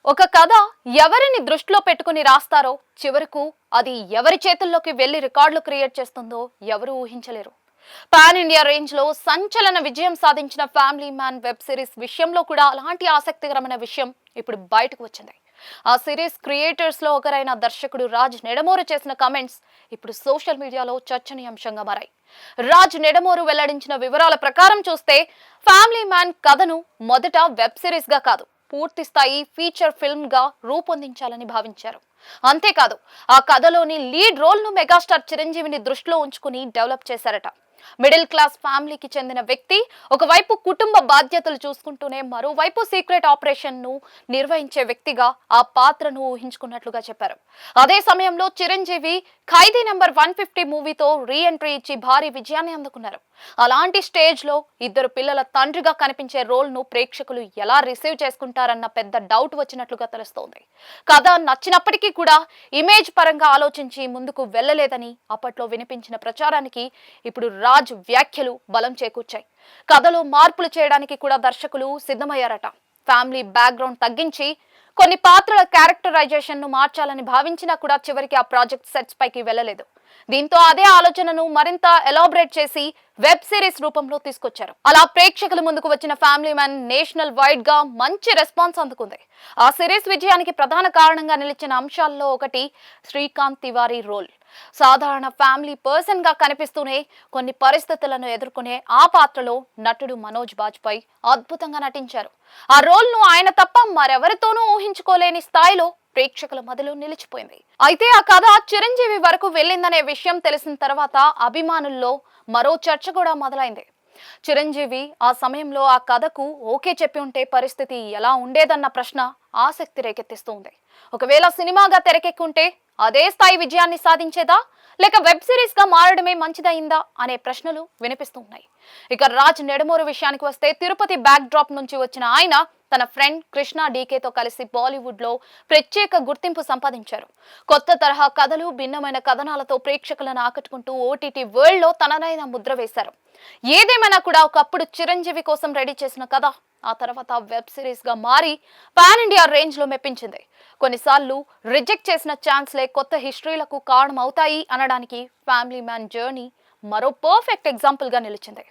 ఒక కథ ఎవరిని దృష్టిలో పెట్టుకుని రాస్తారో చివరకు అది ఎవరి చేతుల్లోకి వెళ్లి రికార్డులు క్రియేట్ చేస్తుందో ఎవరు ఊహించలేరు. పాన్ ఇండియా రేంజ్ లో సంచలన విజయం సాధించిన ఫ్యామిలీ మ్యాన్ వెబ్ సిరీస్ విషయంలో కూడా అలాంటి ఆసక్తికరమైన విషయం ఇప్పుడు బయటకు వచ్చింది. ఆ సిరీస్ క్రియేటర్స్ లో ఒకరైన దర్శకుడు రాజ్ నెడమోరు చేసిన కామెంట్స్ ఇప్పుడు సోషల్ మీడియాలో చర్చనీయాంశంగా మారాయి. రాజ్ నెడమోరు వెల్లడించిన వివరాల ప్రకారం చూస్తే ఫ్యామిలీ మ్యాన్ కథను మొదట వెబ్ సిరీస్ గా కాదు, పూర్తి స్థాయి ఫీచర్ ఫిల్మ్ గా రూపొందించాలని భావించారు. అంతేకాదు, ఆ కథలోని లీడ్ రోల్ ను మెగాస్టార్ చిరంజీవిని దృష్టిలో ఉంచుకుని డెవలప్ చేశారట. మిడిల్ క్లాస్ ఫ్యామిలీకి చెందిన వ్యక్తి ఒకవైపు కుటుంబ బాధ్యతలు చూసుకుంటూనే మరోవైపు సీక్రెట్ ఆపరేషన్ ను నిర్వహించే వ్యక్తిగా ఆ పాత్రను ఊహించుకున్నట్లుగా చెప్పారు. అదే సమయంలో చిరంజీవి ఖైదీ నంబర్ 150 మూవీతో రీ ఎంట్రీ ఇచ్చి భారీ విజయాన్ని అందుకున్నారు. అలాంటి స్టేజ్ లో ఇద్దరు పిల్లల తండ్రిగా కనిపించే రోల్ ను ప్రేక్షకులు ఎలా రిసీవ్ చేసుకుంటారన్న పెద్ద డౌట్ వచ్చినట్లుగా తెలుస్తోంది. కథ నచ్చినప్పటికీ కూడా ఇమేజ్ పరంగా ఆలోచించి ముందుకు వెళ్లలేదని అప్పట్లో వినిపించిన ప్రచారానికి ఇప్పుడు రాజ్ వ్యాఖ్యలు బలం చేకూర్చాయి. కథలో మార్పులు చేయడానికి కూడా దర్శకులు సిద్ధమయ్యారట. ఫ్యామిలీ బ్యాక్గ్రౌండ్ తగ్గించి కొన్ని పాత్రల క్యారెక్టరైజేషన్ ను మార్చాలని భావించినా కూడా చివరికి ఆ ప్రాజెక్ట్ సెట్స్ పైకి వెళ్లలేదు. దీంతో అదే ఆలోచనను మరింత ఎలాబరేట్ చేసి వెబ్ సిరీస్ రూపంలో తీసుకొచ్చారు. అలా ప్రేక్షకుల ముందుకు వచ్చిన ఫ్యామిలీ మ్యాన్ నేషనల్ వైడ్ గా మంచి రెస్పాన్స్ అందుకుంది. ఆ సిరీస్ విజయానికి ప్రధాన కారణంగా నిలిచిన అంశాల్లో ఒకటి శ్రీకాంత్ తివారీ రోల్. సాధారణ ఫ్యామిలీ పర్సన్ గా కనిపిస్తూనే కొన్ని పరిస్థితులను ఎదుర్కొనే ఆ పాత్రలో నటుడు మనోజ్ బాజ్పేయి అద్భుతంగా నటించారు. ఆ రోల్ ను ఆయన తప్ప మరెవరితోనూ ఊహించుకోలేని స్థాయిలో ప్రేక్షకుల మదిలో నిలిచిపోయింది. అయితే ఆ కథ చిరంజీవి వరకు వెళ్ళిందనే విషయం తెలిసిన తర్వాత అభిమానుల్లో మరో చర్చ కూడా మొదలైంది. చిరంజీవి ఆ సమయంలో ఆ కథకు ఓకే చెప్పి ఉంటే పరిస్థితి ఎలా ఉండేదన్న ప్రశ్న ఆసక్తి రేకెత్తిస్తుంది. ఒకవేళ సినిమాగా తెరకెక్కుంటే అదే స్థాయి విజయాన్ని సాధించేదా, లేక వెబ్ సిరీస్ గా మారడమే మంచిదైందా అనే ప్రశ్నలు వినిపిస్తున్నాయి. ఇక రాజ్ నెడమోరు విషయానికి వస్తే తిరుపతి బ్యాక్ డ్రాప్ నుంచి వచ్చిన ఆయన తన ఫ్రెండ్ కృష్ణ డీకేతో కలిసి బాలీవుడ్ లో ప్రత్యేక గుర్తింపు సంపాదించారు. కొత్త తరహా కథలు, భిన్నమైన కథనాలతో ప్రేక్షకులను ఆకట్టుకుంటూ ఓటీటీ వరల్డ్ లో తనదైన ముద్ర వేశారు. ఏదేమైనా కూడా ఒకప్పుడు చిరంజీవి కోసం రెడీ చేసిన కథ ఆ తర్వాత వెబ్ సిరీస్ గా మారి పాన్ ఇండియా రేంజ్ లో మెప్పించింది. కొన్నిసార్లు రిజెక్ట్ చేసిన ఛాన్స్లే కొత్త హిస్టరీలకు కారణం అవుతాయి అనడానికి ఫ్యామిలీ మ్యాన్ జర్నీ మరో పర్ఫెక్ట్ ఎగ్జాంపుల్ గా నిలిచింది.